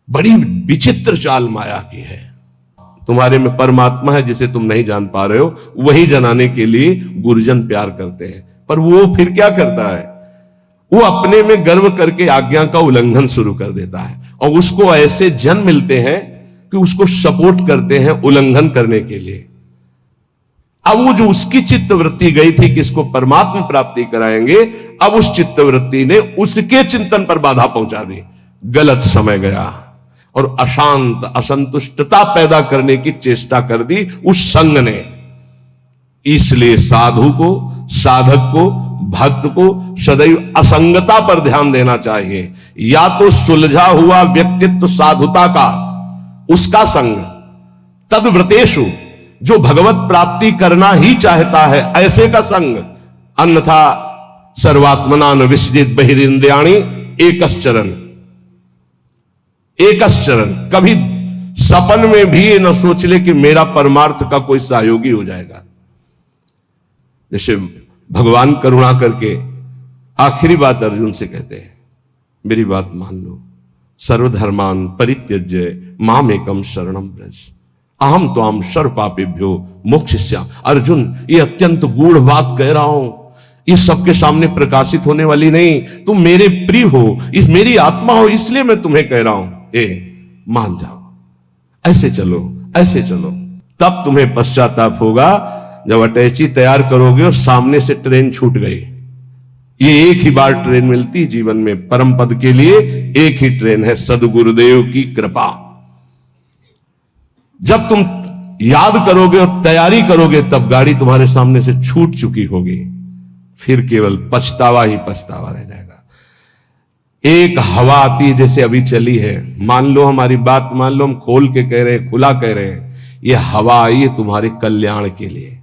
बड़ी विचित्र चाल माया की है। तुम्हारे में परमात्मा है जिसे तुम नहीं जान पा रहे हो, वही जनाने के लिए गुरुजन प्यार करते हैं। पर वो फिर क्या करता है, वो अपने में गर्व करके आज्ञा का उल्लंघन शुरू कर देता है, और उसको ऐसे जन मिलते हैं कि उसको सपोर्ट करते हैं उल्लंघन करने के लिए। अब वो जो उसकी चित्तवृत्ति गई थी कि इसको परमात्मा प्राप्ति कराएंगे, अब उस चित्तवृत्ति ने उसके चिंतन पर बाधा पहुंचा दी। गलत समय गया और अशांत असंतुष्टता पैदा करने की चेष्टा कर दी उस संग ने। इसलिए साधु को, साधक को, भक्त को सदैव असंगता पर ध्यान देना चाहिए। या तो सुलझा हुआ व्यक्तित्व साधुता का, उसका संग, तद्व्रतेषु, जो भगवत प्राप्ति करना ही चाहता है ऐसे का संग, अन्यथा सर्वात्मना न विसजित बहिरिंद्रियाणि एकश्चरण। एकश्चरण, कभी सपन में भी ये न सोच ले कि मेरा परमार्थ का कोई सहयोगी हो जाएगा। जैसे भगवान करुणा करके आखिरी बात अर्जुन से कहते हैं, मेरी बात मान लो, सर्वधर्मान परित्यज्य मामेकम शरणम व्रज अहम त्वाम सर्व पापेभ्यो मोक्षयिष्यामि। अर्जुन, ये अत्यंत गूढ़ बात कह रहा हूं, इस सबके सामने प्रकाशित होने वाली नहीं। तुम मेरे प्रिय हो, इस मेरी आत्मा हो, इसलिए मैं तुम्हें कह रहा हूं, मान जाओ, ऐसे चलो, ऐसे चलो। तब तुम्हें पश्चाताप होगा जब अटैची तैयार करोगे और सामने से ट्रेन छूट गई। ये एक ही बार ट्रेन मिलती जीवन में, परम पद के लिए एक ही ट्रेन है, सदगुरुदेव की कृपा। जब तुम याद करोगे और तैयारी करोगे, तब गाड़ी तुम्हारे सामने से छूट चुकी होगी, फिर केवल पछतावा ही पछतावा रह जाएगा। एक हवा आती है जैसे अभी चली है, मान लो हमारी बात मान लो, हम खोल के कह रहे हैं, खुला कह रहे हैं, ये हवा आई है तुम्हारे कल्याण के लिए।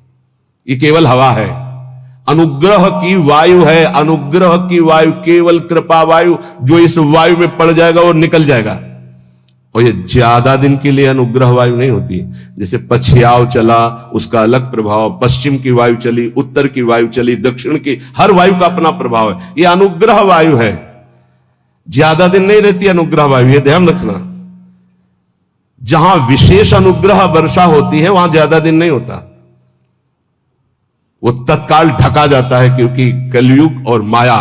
ये केवल हवा है, अनुग्रह की वायु है, अनुग्रह की वायु, केवल कृपा वायु। जो इस वायु में पड़ जाएगा वो निकल जाएगा, और ये ज्यादा दिन के लिए अनुग्रह वायु नहीं होती। जैसे पछियाव चला, उसका अलग प्रभाव, पश्चिम की वायु चली, उत्तर की वायु चली, दक्षिण की, हर वायु का अपना प्रभाव है। ये अनुग्रह वायु है, ज्यादा दिन नहीं रहती अनुग्रह वायु, ये ध्यान रखना। जहां विशेष अनुग्रह वर्षा होती है वहां ज्यादा दिन नहीं होता, वो तत्काल ढका जाता है, क्योंकि कलयुग और माया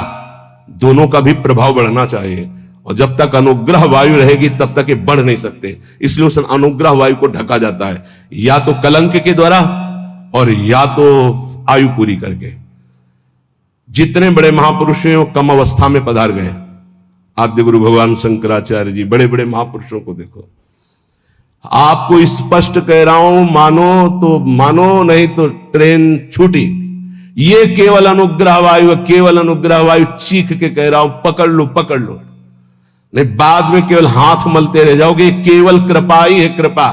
दोनों का भी प्रभाव बढ़ना चाहिए, और जब तक अनुग्रह वायु रहेगी तब तक ये बढ़ नहीं सकते। इसलिए उस अनुग्रह वायु को ढका जाता है, या तो कलंक के द्वारा और या तो आयु पूरी करके। जितने बड़े महापुरुष हैं वो कम अवस्था में पधार गए। आद्य गुरु भगवान शंकराचार्य जी, बड़े बड़े महापुरुषों को देखो। आपको स्पष्ट कह रहा हूं, मानो तो मानो, नहीं तो ट्रेन छूटी। ये केवल अनुग्रह वायु, केवल अनुग्रह वायु, चीख के कह रहा हूं, पकड़ लो, पकड़ लो, नहीं बाद में केवल हाथ मलते रह जाओगे। केवल कृपा ही है, कृपा।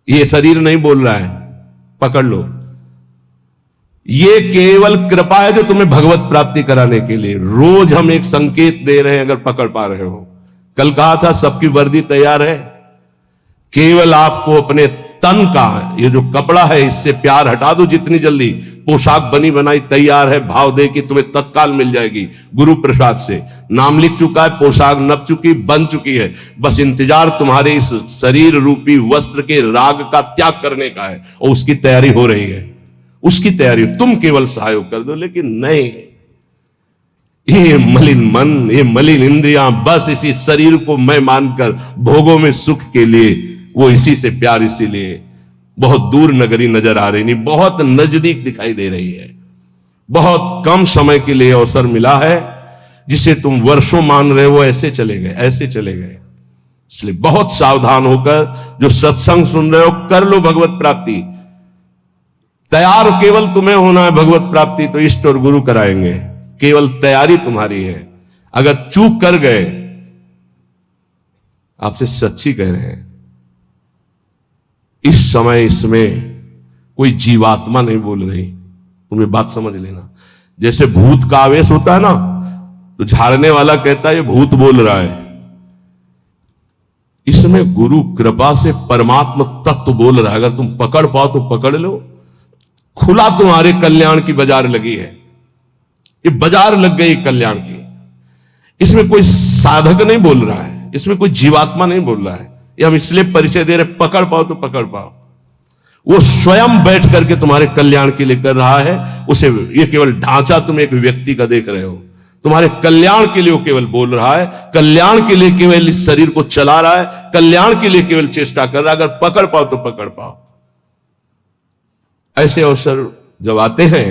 ये शरीर नहीं बोल रहा है, पकड़ लो। ये केवल कृपा है जो तुम्हें भगवत प्राप्ति कराने के लिए। रोज हम एक संकेत दे रहे हैं, अगर पकड़ पा रहे हो। कल कहा था सबकी वर्दी तैयार है, केवल आपको अपने तन का ये जो कपड़ा है इससे प्यार हटा दो जितनी जल्दी। पोशाक बनी बनाई तैयार है, भाव दे कि तुम्हें तत्काल मिल जाएगी गुरु प्रसाद से। नाम लिख चुका है, पोशाक नप चुकी, बन चुकी है, बस इंतजार तुम्हारे इस शरीर रूपी वस्त्र के राग का त्याग करने का है, और उसकी तैयारी हो रही है। उसकी तैयारी तुम केवल सहयोग कर दो। लेकिन नहीं, ये मलिन मन, ये मलिन इंद्रियां बस इसी शरीर को मैं मानकर भोगों में सुख के लिए, वो इसी से प्यार, इसीलिए बहुत दूर नगरी नजर आ रही नहीं, बहुत नजदीक दिखाई दे रही है। बहुत कम समय के लिए अवसर मिला है, जिसे तुम वर्षों मान रहे हो, ऐसे चले गए, ऐसे चले गए। इसलिए बहुत सावधान होकर जो सत्संग सुन रहे हो, कर लो भगवत प्राप्ति। तैयार केवल तुम्हें होना है भगवत प्राप्ति, तो इष्ट और गुरु कराएंगे, केवल तैयारी तुम्हारी है। अगर चूक कर गए, आपसे सच्ची कह रहे हैं, इस समय इसमें कोई जीवात्मा नहीं बोल रही, तुम्हें बात समझ लेना। जैसे भूत का आवेश होता है ना, तो झाड़ने वाला कहता है ये भूत बोल रहा है। इसमें गुरु कृपा से परमात्मा तत्व बोल रहा है। अगर तुम पकड़ पाओ तो पकड़ लो। खुला तुम्हारे कल्याण की बाजार लगी है, ये बाजार लग गई कल्याण की। इसमें कोई साधक नहीं बोल रहा है, इसमें कोई जीवात्मा नहीं बोल रहा है। ये हम इसलिए परिचय दे रहे, पकड़ पाओ तो पकड़ पाओ। वो स्वयं बैठ करके तुम्हारे कल्याण के लिए कर रहा है। उसे ये केवल ढांचा तुम एक व्यक्ति का देख रहे हो, तुम्हारे कल्याण के लिए वो केवल बोल रहा है, कल्याण के लिए केवल इस शरीर को चला रहा है, कल्याण के लिए केवल चेष्टा कर रहा है। अगर पकड़ पाओ तो पकड़ पाओ। ऐसे अवसर जब आते हैं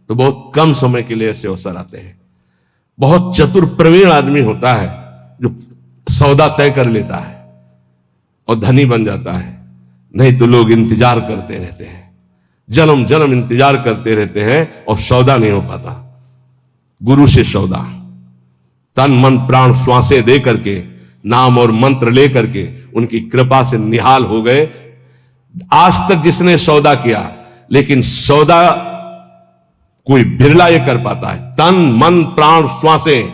तो बहुत कम समय के लिए ऐसे अवसर आते हैं। बहुत चतुर प्रवीण आदमी होता है जो सौदा तय कर लेता है और धनी बन जाता है, नहीं तो लोग इंतजार करते रहते हैं, जन्म जन्म इंतजार करते रहते हैं और सौदा नहीं हो पाता। गुरु से सौदा, तन मन प्राण श्वासें दे करके, नाम और मंत्र ले करके उनकी कृपा से निहाल हो गए। आज तक जिसने सौदा किया, लेकिन सौदा कोई बिरला ये कर पाता है। तन मन प्राण श्वासें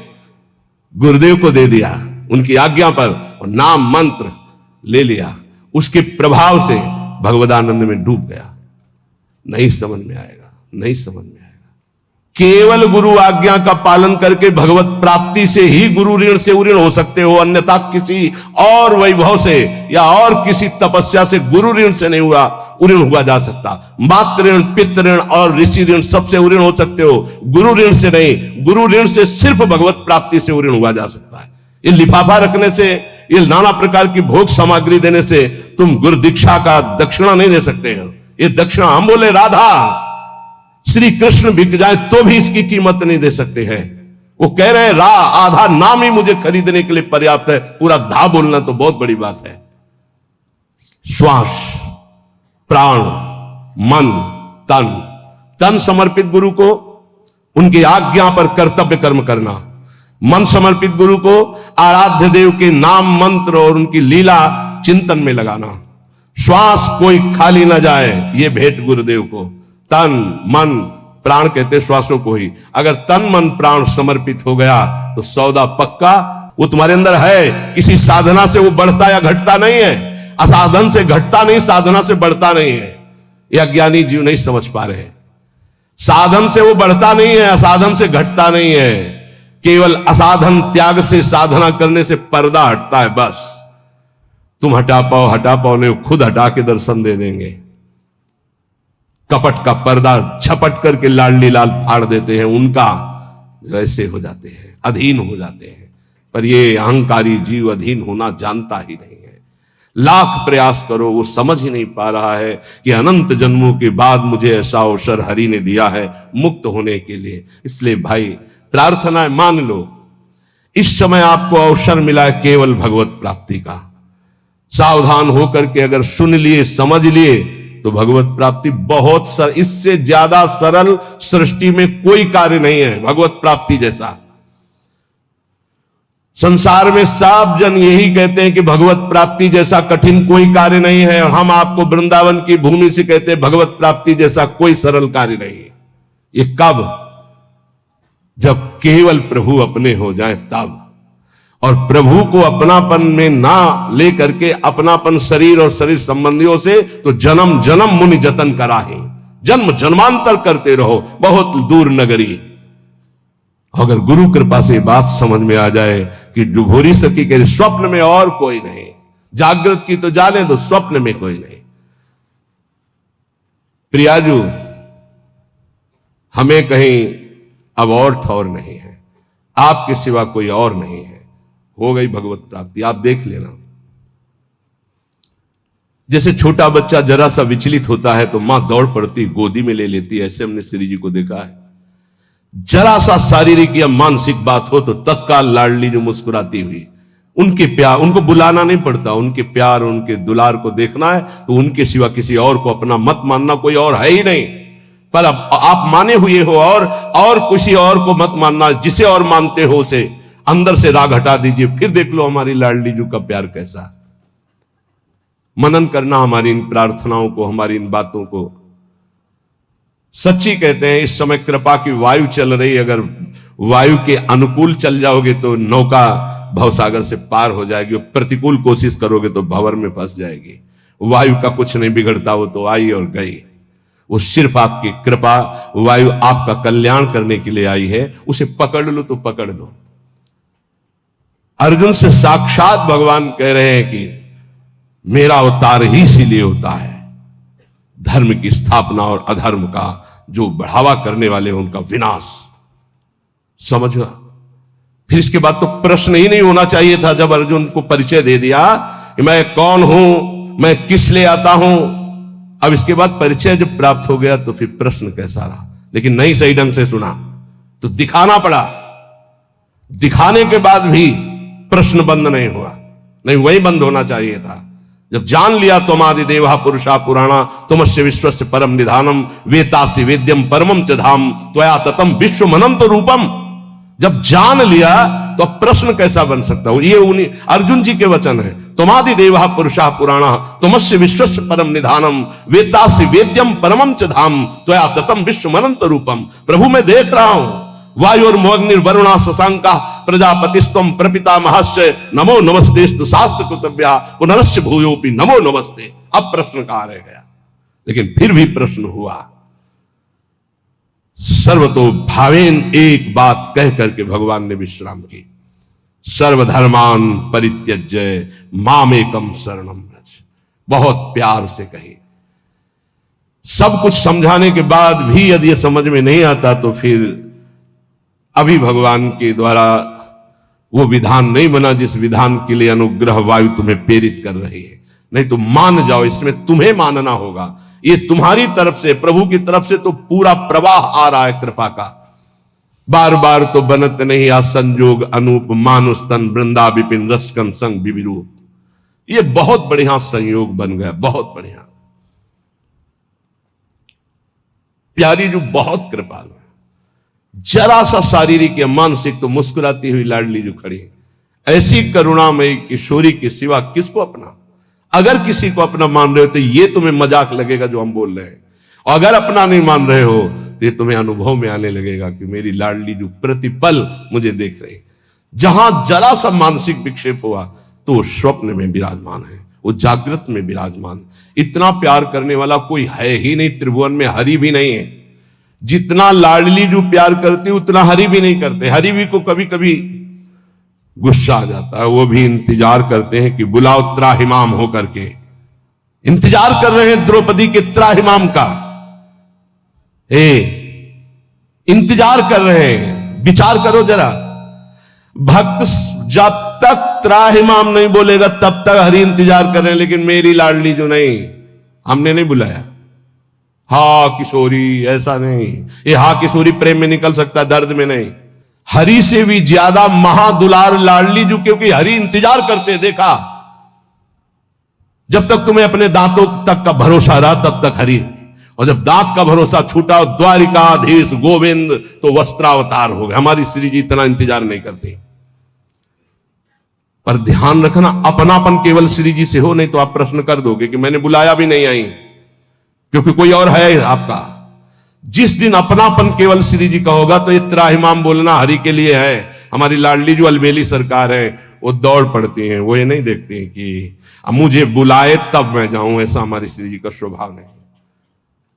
गुरुदेव को दे दिया उनकी आज्ञा पर, और नाम मंत्र ले लिया, उसके प्रभाव से भगवदानंद में डूब गया। नहीं समझ में आएगा, नहीं समझ में आएगा। केवल गुरु आज्ञा का पालन करके भगवत प्राप्ति से ही गुरु ऋण से उऋण हो सकते हो, अन्यथा किसी और वैभव से या और किसी तपस्या से गुरु ऋण से नहीं उऋण हुआ जा सकता। मातृ ऋण, पितृ ऋण और ऋषि ऋण सबसे उऋण हो सकते हो, गुरु ऋण से नहीं। गुरु ऋण से सिर्फ भगवत प्राप्ति से उऋण हुआ जा सकता है। ये लिफाफा रखने से, ये नाना प्रकार की भोग सामग्री देने से तुम गुरु दीक्षा का दक्षिणा नहीं दे सकते हो। ये दक्षिणा हम बोले राधा श्री कृष्ण बिक जाए तो भी इसकी कीमत नहीं दे सकते हैं। वो कह रहे हैं आधा नाम ही मुझे खरीदने के लिए पर्याप्त है, पूरा धा बोलना तो बहुत बड़ी बात है। श्वास, प्राण, मन, तन समर्पित गुरु को, उनकी आज्ञा पर कर्तव्य कर्म करना। मन समर्पित गुरु को आराध्य देव के नाम मंत्र और उनकी लीला चिंतन में लगाना। श्वास कोई खाली ना जाए, ये भेंट गुरुदेव को। तन मन प्राण कहते श्वासों को ही। अगर तन मन प्राण समर्पित हो गया तो सौदा पक्का। वो तुम्हारे अंदर है, किसी साधना से वो बढ़ता या घटता नहीं है। असाधन से घटता नहीं, साधना से बढ़ता नहीं है। ये अज्ञानी जीव नहीं समझ पा रहे। साधन से वो बढ़ता नहीं है, असाधन से घटता नहीं है। केवल असाधन त्याग से साधना करने से पर्दा हटता है, बस। तुम हटा पाओ नहीं, खुद हटा के दर्शन दे देंगे। कपट का पर्दा झपट करके लाडली लाल फाड़ देते हैं, उनका वैसे हो जाते हैं, अधीन हो जाते हैं। पर ये अहंकारी जीव अधीन होना जानता ही नहीं है। लाख प्रयास करो, वो समझ ही नहीं पा रहा है कि अनंत जन्मों के बाद मुझे ऐसा अवसर हरि ने दिया है मुक्त होने के लिए। इसलिए भाई प्रार्थना है, मान लो इस समय आपको अवसर मिला है केवल भगवत प्राप्ति का। सावधान होकर के अगर सुन लिए, समझ लिए तो भगवत प्राप्ति बहुत इससे ज्यादा सरल सृष्टि में कोई कार्य नहीं है भगवत प्राप्ति जैसा। संसार में सब जन यही कहते हैं कि भगवत प्राप्ति जैसा कठिन कोई कार्य नहीं है, और हम आपको वृंदावन की भूमि से कहते हैं भगवत प्राप्ति जैसा कोई सरल कार्य नहीं है। ये कब? जब केवल प्रभु अपने हो जाए तब। और प्रभु को अपनापन में ना लेकर के अपनापन शरीर और शरीर संबंधियों से तो जन्म जन्म मुनि जतन कराहे, जन्म जन्मांतर करते रहो, बहुत दूर नगरी। अगर गुरु कृपा से बात समझ में आ जाए कि डुभोरी सखी के स्वप्न में और कोई नहीं, जागृत की तो जाने दो, स्वप्न में कोई नहीं। प्रियाजू, हमें कहीं अब और ठौर नहीं है, आपके सिवा कोई और नहीं है। हो गई भगवत प्राप्ति, आप देख लेना। जैसे छोटा बच्चा जरा सा विचलित होता है तो मां दौड़ पड़ती, गोदी में ले लेती है, ऐसे हमने श्री जी को देखा है। जरा सा शारीरिक या मानसिक बात हो तो तत्काल लाडली जो मुस्कुराती हुई, उनके प्यार, उनको बुलाना नहीं पड़ता, उनके प्यार उनके दुलार को देखना है तो उनके सिवा किसी और को अपना मत मानना, कोई और है ही नहीं। पर अब आप माने हुए हो और किसी और को मत मानना, जिसे और मानते हो उसे अंदर से राग हटा दीजिए, फिर देख लो हमारी लाडली जू का प्यार कैसा। मनन करना हमारी इन प्रार्थनाओं को, हमारी इन बातों को। सच्ची कहते हैं इस समय कृपा की वायु चल रही, अगर वायु के अनुकूल चल जाओगे तो नौका भवसागर से पार हो जाएगी, और प्रतिकूल कोशिश करोगे तो भंवर में फंस जाएगी। वायु का कुछ नहीं बिगड़ता, वो तो आई और गई। वो सिर्फ आपकी कृपा, वायु आपका कल्याण करने के लिए आई है, उसे पकड़ लो तो पकड़ लो। अर्जुन से साक्षात भगवान कह रहे हैं कि मेरा अवतार ही इसीलिए होता है, धर्म की स्थापना और अधर्म का जो बढ़ावा करने वाले हैं उनका विनाश। समझा? फिर इसके बाद तो प्रश्न ही नहीं होना चाहिए था। जब अर्जुन को परिचय दे दिया कि मैं कौन हूं, मैं किस लिए आता हूं, अब इसके बाद परिचय जब प्राप्त हो गया तो फिर प्रश्न कैसा रहा। लेकिन नहीं सही ढंग से सुना तो दिखाना पड़ा। दिखाने के बाद भी प्रश्न बंद नहीं हुआ, नहीं वही बंद होना चाहिए था। जब जान लिया त्वमादि देवा पुरुषा पुराणा तुमस्य विश्वस्य परम निधानम वेतासि वेद्यम परमम च धाम त्वया ततम विश्व अनंत रूपम। जब जान लिया तो अब प्रश्न कैसा बन सकता हो। ये उन्हीं अर्जुन जी के वचन है, त्वमादि देवा पुरुषा पुराणा तुमस्य विश्वस्य परम निधानम वेतासि वेद्यम परमम च धाम त्वया ततम विश्व अनंत रूपम। प्रभु मैं देख रहा हूं, वायुर्मोग्निर्वरुणा शशांका प्रजापतिस्तम प्रपितामहश्च नमो नमस्तेस्तु शास्त्र कृतव्या पुनरस्य भूयोपि नमो नमस्ते। अब प्रश्न कहां रह गया? लेकिन फिर भी प्रश्न हुआ। सर्वतो भावेन एक बात कह करके भगवान ने विश्राम की, सर्वधर्मान परित्यज्य मामेकम शरणम व्रज। बहुत प्यार से कही। सब कुछ समझाने के बाद भी यदि यह समझ में नहीं आता तो फिर अभी भगवान के द्वारा वो विधान नहीं बना जिस विधान के लिए अनुग्रह वायु तुम्हें प्रेरित कर रही है। नहीं तो मान जाओ, इसमें तुम्हें मानना होगा। ये तुम्हारी तरफ से, प्रभु की तरफ से तो पूरा प्रवाह आ रहा है कृपा का। बार बार तो बनत नहीं आ संजोग अनूप मानुष तन वृंदा विपिन रसकन संग विविरूप। ये बहुत बढ़िया संयोग बन गया, बहुत बढ़िया। प्यारी जो बहुत कृपालु, जरा सा शारीरिक या मानसिक तो मुस्कुराती हुई लाडली जो खड़ी, ऐसी करुणामयी किशोरी के सिवा किसको अपना। अगर किसी को अपना मान रहे हो तो ये तुम्हें मजाक लगेगा जो हम बोल रहे हैं, और अगर अपना नहीं मान रहे हो तो ये तुम्हें अनुभव में आने लगेगा कि मेरी लाडली जो प्रतिपल मुझे देख रही। जहां जरा सा मानसिक विक्षेप हुआ तो वो स्वप्न में विराजमान है, वो जागृत में विराजमान। इतना प्यार करने वाला कोई है ही नहीं त्रिभुवन में, हरि भी नहीं है। जितना लाडली जो प्यार करती उतना हरि भी नहीं करते। हरि भी को कभी कभी गुस्सा आ जाता है, वो भी इंतजार करते हैं कि बुलाओ त्राहिमाम होकर के। इंतजार कर रहे हैं द्रौपदी के त्राहिमाम का, इंतजार कर रहे हैं। विचार करो जरा, भक्त जब तक त्राहिमाम नहीं बोलेगा तब तक हरि इंतजार कर रहे हैं। लेकिन मेरी लाडली जो नहीं, हमने नहीं बुलाया। हा किशोरी, ऐसा नहीं। ये हा किशोरी प्रेम में निकल सकता, दर्द में नहीं। हरि से भी ज्यादा महादुलार लाडली जो, क्योंकि हरि इंतजार करते देखा। जब तक तुम्हें अपने दांतों तक का भरोसा रहा तब तक हरि, और जब दांत का भरोसा छूटा द्वारिकाधीश गोविंद तो वस्त्रावतार हो गए। हमारी श्री जी इतना इंतजार नहीं करती। पर ध्यान रखना, अपनापन केवल श्री जी से हो, नहीं तो आप प्रश्न कर दोगे कि मैंने बुलाया भी नहीं आई, क्योंकि कोई और है आपका। जिस दिन अपनापन केवल श्री जी का होगा तो ये त्राहिमाम बोलना हरि के लिए है। हमारी लाडली जो अलबेली सरकार है वो दौड़ पड़ती हैं, वो ये नहीं देखती हैं कि मुझे बुलाए तब मैं जाऊं। ऐसा हमारी श्री जी का स्वभाव नहीं।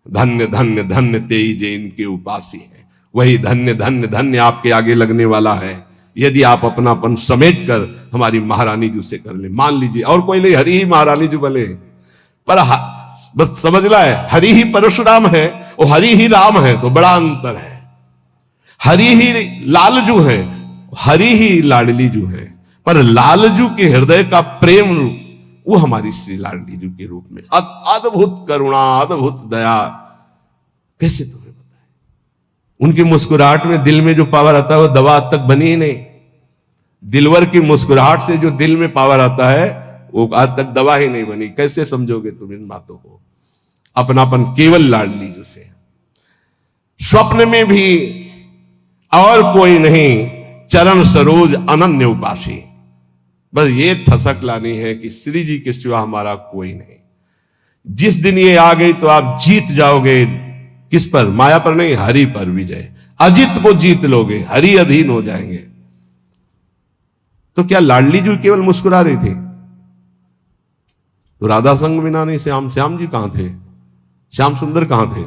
धन्य धन्य धन्य तेई जे इनके उपासी है, वही धन्य धन्य धन्य आपके आगे लगने वाला है यदि आप अपनापन समेट कर हमारी महारानी जी से कर ले। मान लीजिए और कोई नहीं, हरि ही महारानी जी बने। पर बस समझ ला है, हरि ही परशुराम है और हरि ही राम है, तो बड़ा अंतर है। हरि ही लालजू है, हरि ही लाडली जू है। पर लालजू के हृदय का प्रेम वो हमारी श्री लाडली जू के रूप में अद्भुत करुणा, अद्भुत दया। कैसे तुम्हें बताएं? उनकी मुस्कुराहट में दिल में जो पावर आता है वो दवा आज तक बनी ही नहीं। दिलवर की मुस्कुराहट से जो दिल में पावर आता है वो आज तक दवा ही नहीं बनी। कैसे समझोगे तुम इन बातों को? अपनापन केवल लाडली जो से। स्वप्न में भी और कोई नहीं, चरण सरोज अनन्य उपासी। बस ये ठसक लानी है कि श्री जी के सिवा हमारा कोई नहीं। जिस दिन ये आ गई तो आप जीत जाओगे। किस पर? माया पर नहीं, हरि पर विजय। अजित को जीत लोगे, हरि अधीन हो जाएंगे। तो क्या लाडली जी केवल मुस्कुरा रही थी? तो राधा संग बिना नहीं श्याम, श्याम जी कहां थे? श्याम सुंदर कहां थे?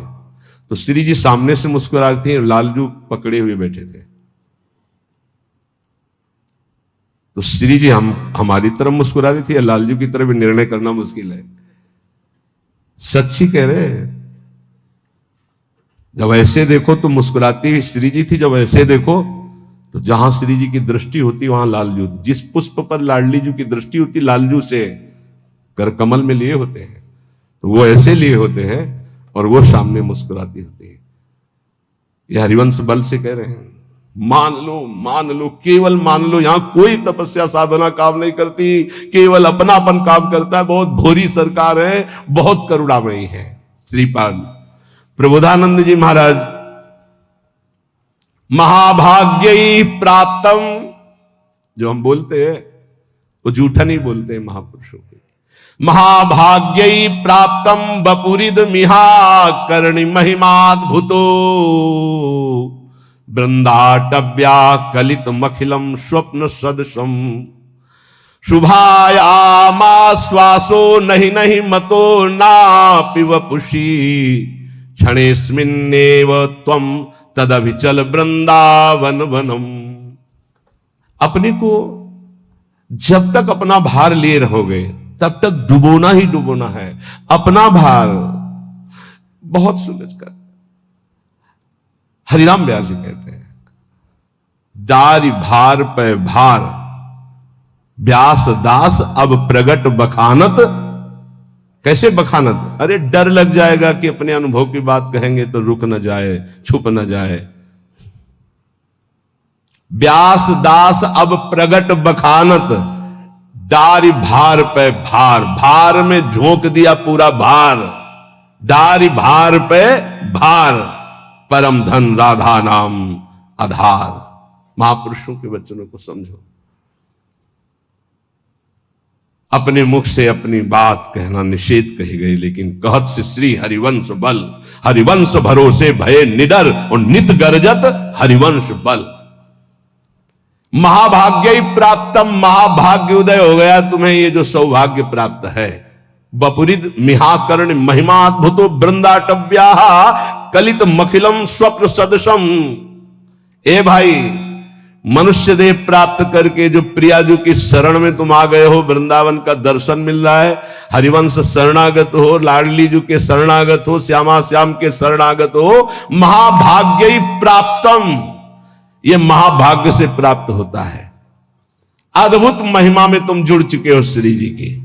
तो श्री जी सामने से मुस्कुरा रही थी, लालजू पकड़े हुए बैठे थे। तो श्री जी हमारी तरफ मुस्कुरा रही थी या लालजू की तरफ निर्णय करना मुश्किल है। सच्ची कह रहे हैं। जब ऐसे देखो तो मुस्कुराती हुई श्री जी थी, जब ऐसे देखो तो जहां श्री जी की दृष्टि होती वहां लालजू। जिस पुष्प पर लाडली जी की दृष्टि होती लालजू से कर कमल में लिए होते हैं, तो वो ऐसे लिए होते हैं और वो सामने मुस्कुराती होती है। ये हरिवंश बल से कह रहे हैं। मान लो, केवल मान लो। यहां कोई तपस्या साधना काम नहीं करती, केवल अपनापन काम करता है। बहुत भोरी सरकार है, बहुत करुणामयी है। श्रीपाद प्रबोधानंद जी महाराज, महाभाग्यई प्राप्तम, जो हम बोलते हैं वो झूठा नहीं बोलते हैं महापुरुषों के। महाभाग्यई प्राप्तम बपुरिद मिहा करणी महिमाद्भुतो वृंदाटव्या कलित मखिलम स्वप्न सदृशम शुभायामाश्वासो नहीं नहीं मतो नापि वपुषी क्षणेस्मिन्नेव त्वं तदभिचल वृंदावन वनम। अपने को जब तक अपना भार लिए रहोगे तब तक डुबोना ही डुबोना है। अपना भार बहुत सुलझ कर। हरिराम व्यास जी कहते हैं, डारी भार पे भार व्यास दास अब प्रगट बखानत। कैसे बखानत? अरे डर लग जाएगा कि अपने अनुभव की बात कहेंगे तो रुक न जाए, छुप न जाए। व्यास दास अब प्रगट बखानत, डारी भार पे भार। भार में झोंक दिया पूरा भार, डारी भार पे भार। परम धन राधा नाम आधार। महापुरुषों के वचनों को समझो। अपने मुख से अपनी बात कहना निषेध कही गई, लेकिन कहत से श्री हरिवंश बल। हरिवंश भरोसे भये निडर और नित गर्जत हरिवंश बल। महाभाग्य प्राप्तम, महाभाग्य उदय हो गया तुम्हें, ये जो सौभाग्य प्राप्त है। बपुरिद मिहाकर्ण महिमाद्भुतो वृंदाटव्या कलित मखिलम स्वप्न सदृशम। ए भाई, मनुष्य देह प्राप्त करके जो प्रियाजू की शरण में तुम आ गए हो, वृंदावन का दर्शन मिल रहा है। हरिवंश शरणागत हो, लाडली जू के शरणागत हो, श्यामा श्याम के शरणागत हो। महाभाग्य प्राप्तम, यह महाभाग्य से प्राप्त होता है। अद्भुत महिमा में तुम जुड़ चुके हो श्री जी की।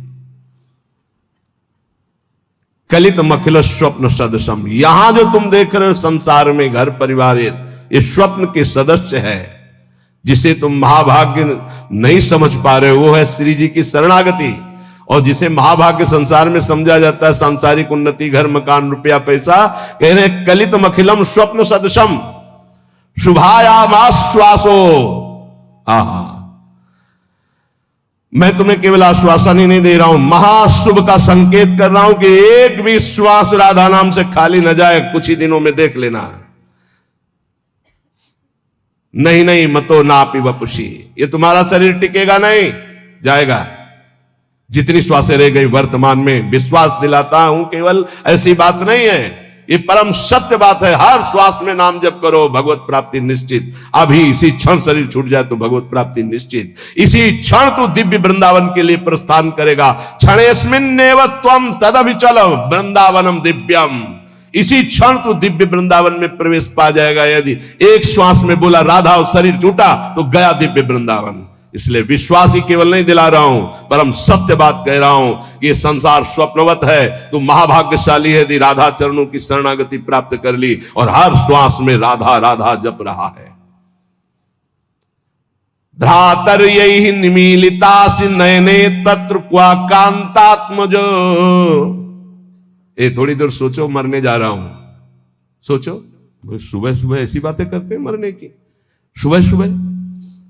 कलित मखिल स्वप्न सदृशम, यहां जो तुम देख रहे हो संसार में घर परिवार, ये स्वप्न के सदस्य है। जिसे तुम महाभाग्य नहीं समझ पा रहे हो वो है श्री जी की शरणागति। और जिसे महाभाग्य संसार में समझा जाता है सांसारिक उन्नति, घर मकान रुपया पैसा, कह रहे कलित मखिलम स्वप्न सदृशम शुभायामाश्वासो। आहा, मैं तुम्हें केवल आश्वासन ही नहीं दे रहा हूं, महाशुभ का संकेत कर रहा हूं कि एक भी श्वास राधा नाम से खाली न जाए। कुछ ही दिनों में देख लेना। नहीं नहीं मतो नापि वपुषी, ये तुम्हारा शरीर टिकेगा नहीं, जाएगा। जितनी श्वासें रह गई वर्तमान में, विश्वास दिलाता हूं केवल ऐसी बात नहीं है, ये परम सत्य बात है। हर श्वास में नाम जप करो, भगवत प्राप्ति निश्चित। अभी इसी क्षण शरीर छूट जाए तो भगवत प्राप्ति निश्चित। इसी क्षण तू दिव्य वृंदावन के लिए प्रस्थान करेगा। क्षणेस्मिन्नेव त्वं तदभिचल वृंदावनम दिव्यम। इसी क्षण तू दिव्य वृंदावन में प्रवेश पा जाएगा। यदि एक श्वास में बोला राधा और शरीर छूटा तो गया दिव्य वृंदावन। इसलिए विश्वास ही केवल नहीं दिला रहा हूं, परम सत्य बात कह रहा हूं कि ये संसार स्वप्नवत है। तू महाभाग्यशाली है यदि राधा चरणों की शरणागति प्राप्त कर ली और हर श्वास में राधा राधा जप रहा है। भ्रातर यही निमीलितासि नयने तत्र क्वा कांतात्मजो। ये थोड़ी देर सोचो, मरने जा रहा हूं। सोचो, सुबह सुबह ऐसी बातें करते हैं मरने की। सुबह सुबह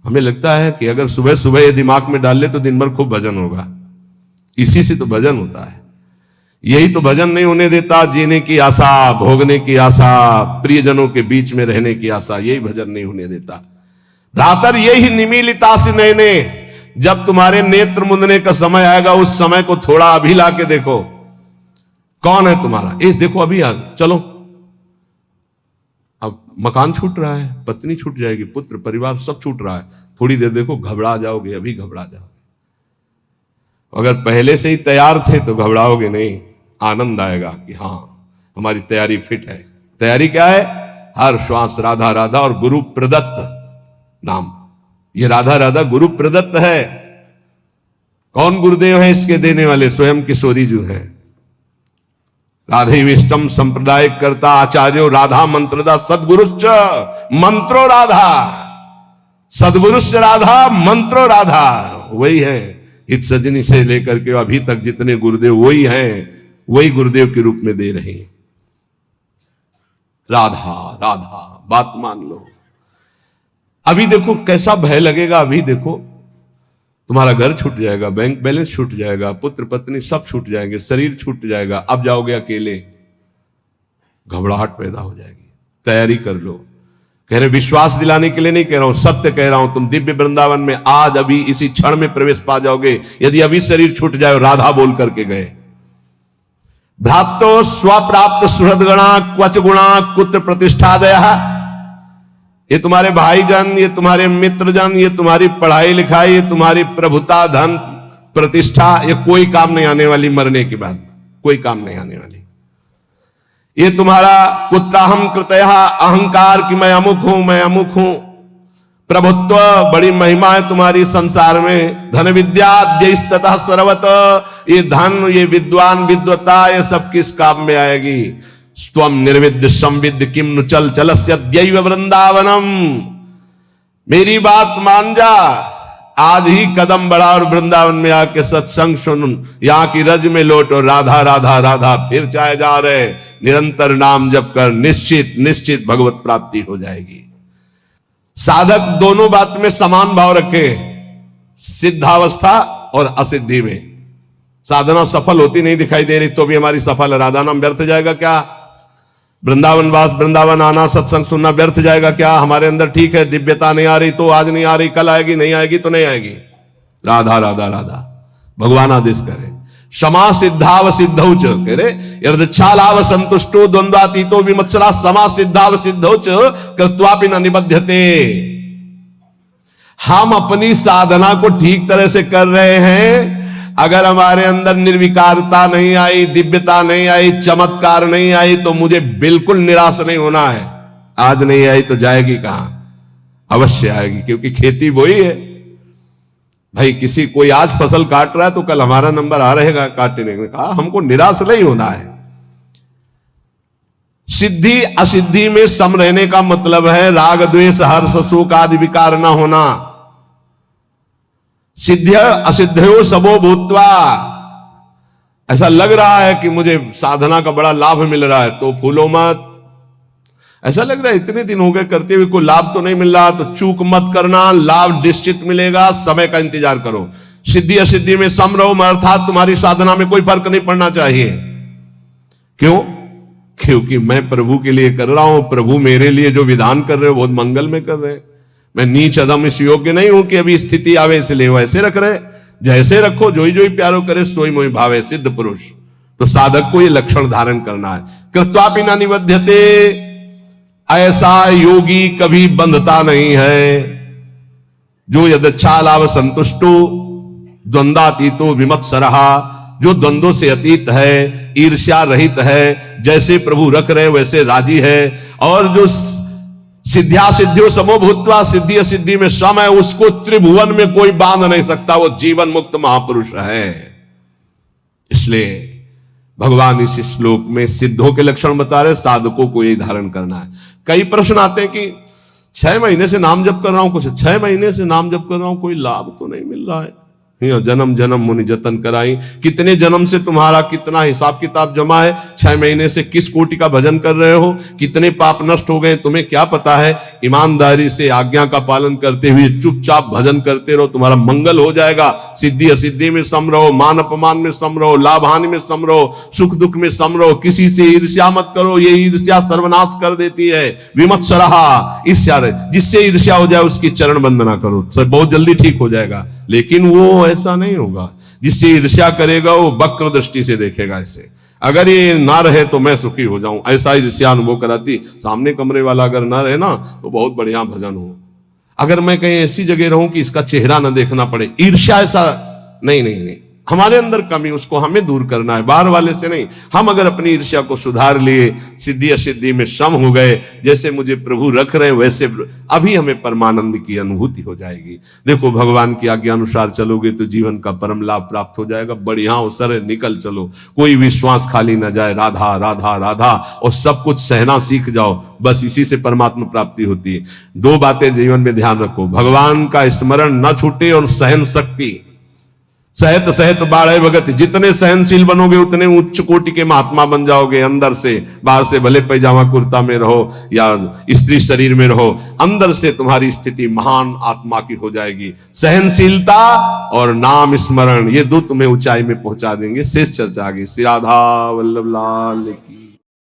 हमें लगता है कि अगर सुबह सुबह ये दिमाग में डाल ले तो दिन भर खूब भजन होगा। इसी से तो भजन होता है। यही तो भजन नहीं होने देता जीने की आशा, भोगने की आशा, प्रियजनों के बीच में रहने की आशा, यही भजन नहीं होने देता। भ्रातर यही निमीलिता से नयने, जब तुम्हारे नेत्र मुंदने का समय आएगा उस समय को थोड़ा अभी ला के देखो। कौन है तुम्हारा? देखो अभी आ, चलो। अब मकान छूट रहा है, पत्नी छूट जाएगी, पुत्र परिवार सब छूट रहा है, थोड़ी देर देखो, घबरा जाओगे, अभी घबरा जाओगे। अगर पहले से ही तैयार थे तो घबराओगे नहीं, आनंद आएगा कि हाँ हमारी तैयारी फिट है। तैयारी क्या है? हर श्वास राधा राधा और गुरु प्रदत्त नाम। ये राधा राधा गुरु प्रदत्त है। कौन गुरुदेव है इसके देने वाले? स्वयं किशोरी जी हैं। राधे विष्टम संप्रदाय करता आचार्यो राधा मंत्रदा सदगुरुश्च मंत्रो राधा। सदगुरुश्च राधा मंत्रो राधा। वही है, हित सजनी से लेकर के अभी तक जितने गुरुदेव वही हैं, वही गुरुदेव के रूप में दे रहे हैं। राधा राधा, बात मान लो। अभी देखो कैसा भय लगेगा। अभी देखो तुम्हारा घर छूट जाएगा, बैंक बैलेंस छूट जाएगा, पुत्र पत्नी सब छूट जाएंगे, शरीर छूट जाएगा, अब जाओगे अकेले, घबराहट पैदा हो जाएगी। तैयारी कर लो। कह रहे विश्वास दिलाने के लिए नहीं कह रहा हूं, सत्य कह रहा हूं। तुम दिव्य वृंदावन में आज अभी इसी क्षण में प्रवेश पा जाओगे यदि अभी शरीर छूट जाए। राधा बोल करके गए। भ्रातो स्वप्राप्त सुहृदगणा क्वच गुणा कुत्र प्रतिष्ठादया। ये तुम्हारे भाईजान, ये तुम्हारे मित्रजन, ये तुम्हारी पढ़ाई लिखाई, ये तुम्हारी प्रभुता, धन, प्रतिष्ठा, ये कोई काम नहीं आने वाली। मरने के बाद कोई काम नहीं आने वाली। ये तुम्हारा कुत्राहम कृतया अहंकार कि मैं अमुक हूं, मैं अमुक हूं, प्रभुत्व, बड़ी महिमा है तुम्हारी संसार में। धन विद्या द्यस्ततः सर्वत। ये धन, ये विद्वान, विद्वता, ये सब किस काम में आएगी? स्वम निर्विद्य संविद्य किम नु चल चलस्य दैव वृंदावनम। मेरी बात मान जा, आज ही कदम बढ़ा और वृंदावन में आके सत्संग सुन, यहां की रज में लौट और राधा राधा राधा फिर चाहे जा रहे। निरंतर नाम जप कर, निश्चित निश्चित भगवत प्राप्ति हो जाएगी। साधक दोनों बात में समान भाव रखे, सिद्धावस्था और असिद्धि में। साधना सफल होती नहीं दिखाई दे रही तो भी हमारी सफल, राधा नाम व्यर्थ जाएगा क्या? वृंदावन वास, वृंदावन आना, सत्संग सुनना व्यर्थ जाएगा क्या? हमारे अंदर ठीक है, दिव्यता नहीं आ रही तो आज नहीं आ रही, कल आएगी, नहीं आएगी तो नहीं आएगी। राधा राधा राधा, भगवान आदेश करे। क्षमा सिद्धाव सिद्धौच, कह रहे यदच्छालाव संतुष्टो द्वंद्वातीतो विमत्सरा समा सिद्धाव सिद्धौच कृत्वापि न निबध्यते। हम अपनी साधना को ठीक तरह से कर रहे हैं, अगर हमारे अंदर निर्विकारता नहीं आई, दिव्यता नहीं आई, चमत्कार नहीं आई तो मुझे बिल्कुल निराश नहीं होना है। आज नहीं आई तो जाएगी कहां? अवश्य आएगी, क्योंकि खेती वही है भाई। किसी कोई आज फसल काट रहा है तो कल हमारा नंबर आ रहेगा काटने में। कहा हमको निराश नहीं होना है। सिद्धि असिद्धि में सम रहने का मतलब है राग द्वेष हर्ष शोक आदि विकार न होना। सिद्ध असिद्धयो सबो भूत्वा। ऐसा लग रहा है कि मुझे साधना का बड़ा लाभ मिल रहा है तो फूलो मत। ऐसा लग रहा है इतने दिन हो गए करते हुए कोई लाभ तो नहीं मिल रहा, तो चूक मत करना, लाभ निश्चित मिलेगा, समय का इंतजार करो। सिद्धि असिद्धि में सम रहो, अर्थात तुम्हारी साधना में कोई फर्क नहीं पड़ना चाहिए। क्यों? क्योंकि मैं प्रभु के लिए कर रहा हूं, प्रभु मेरे लिए जो विधान कर रहे हो बहुत मंगल में कर रहे हैं। मैं नीच अधम इस योग्य नहीं हूं कि अभी स्थिति आवे इसलिए वैसे रख रहे। जैसे रखो, जोई जोई प्यारो करे सोई मोई भावे, सिद्ध पुरुष। तो साधक को ये लक्षण धारण करना है। कृत्वापि न निबध्यते, ऐसा योगी कभी बंधता नहीं है जो यदच्छालाव संतुष्टो द्वंद्वातीतो विमत्सरहा, जो द्वंद्वों से अतीत है, ईर्ष्या रहित है, जैसे प्रभु रख रहे वैसे राजी है। और जो सिद्ध्या सिद्धियों समो भूत्वा, सिद्धि असिद्धि में सम है, उसको त्रिभुवन में कोई बांध नहीं सकता, वो जीवन मुक्त महापुरुष है। इसलिए भगवान इस श्लोक में सिद्धों के लक्षण बता रहे, साधकों को यही धारण करना है। कई प्रश्न आते हैं कि 6 महीने से नाम जप कर रहा हूं, कुछ 6 महीने से नाम जप कर रहा हूं, कोई लाभ तो नहीं मिल रहा है। जन्म जन्म मुनि जतन कराई, कितने जन्म से तुम्हारा कितना हिसाब किताब जमा है, 6 महीने से किस कोटि का भजन कर रहे हो, कितने पाप नष्ट हो गए तुम्हें क्या पता है। ईमानदारी से आज्ञा का पालन करते हुए चुपचाप भजन करते रहो, तुम्हारा मंगल हो जाएगा। सिद्धि असिद्धि में सम रहो, मान अपमान में सम रहो, लाभ हानि में सम रहो, सुख दुख में सम रहो। किसी से ईर्ष्या मत करो, ये ईर्ष्या सर्वनाश कर देती है। विमत्सरहा, ईर्ष्या, जिससे ईर्ष्या हो जाए उसकी चरण वंदना करो, सब बहुत जल्दी ठीक हो जाएगा। लेकिन वो ऐसा नहीं होगा, जिससे ईर्ष्या करेगा वो वक्र दृष्टि से देखेगा ऐसे। अगर ये ना रहे तो मैं सुखी हो जाऊं, ऐसा ईर्ष्या अनुभव कराती। सामने कमरे वाला अगर ना रहे ना तो बहुत बढ़िया भजन हो। अगर मैं कहीं ऐसी जगह रहूं कि इसका चेहरा ना देखना पड़े, ईर्ष्या ऐसा नहीं नहीं नहीं, हमारे अंदर कमी उसको हमें दूर करना है, बाहर वाले से नहीं। हम अगर अपनी ईर्ष्या को सुधार लिए, सिद्धि असिद्धि में सम हो गए, जैसे मुझे प्रभु रख रहे हैं वैसे अभी हमें परमानंद की अनुभूति हो जाएगी। देखो भगवान की आज्ञा अनुसार चलोगे तो जीवन का परम लाभ प्राप्त हो जाएगा। बढ़िया अवसर है, निकल चलो, कोई विश्वास खाली ना जाए, राधा राधा राधा, और सब कुछ सहना सीख जाओ, बस इसी से परमात्मा प्राप्ति होती है। दो बातें जीवन में ध्यान रखो, भगवान का स्मरण न छूटे और सहन शक्ति। सहत सहत बाढ़ भगत, जितने सहनशील बनोगे उतने उच्च कोटि के महात्मा बन जाओगे। अंदर से, बाहर से भले पैजामा कुर्ता में रहो या स्त्री शरीर में रहो, अंदर से तुम्हारी स्थिति महान आत्मा की हो जाएगी। सहनशीलता और नाम स्मरण, ये दो तुम्हें ऊंचाई में पहुंचा देंगे। शेष चर्चा आगे। श्री राधा वल्लभ लाल की।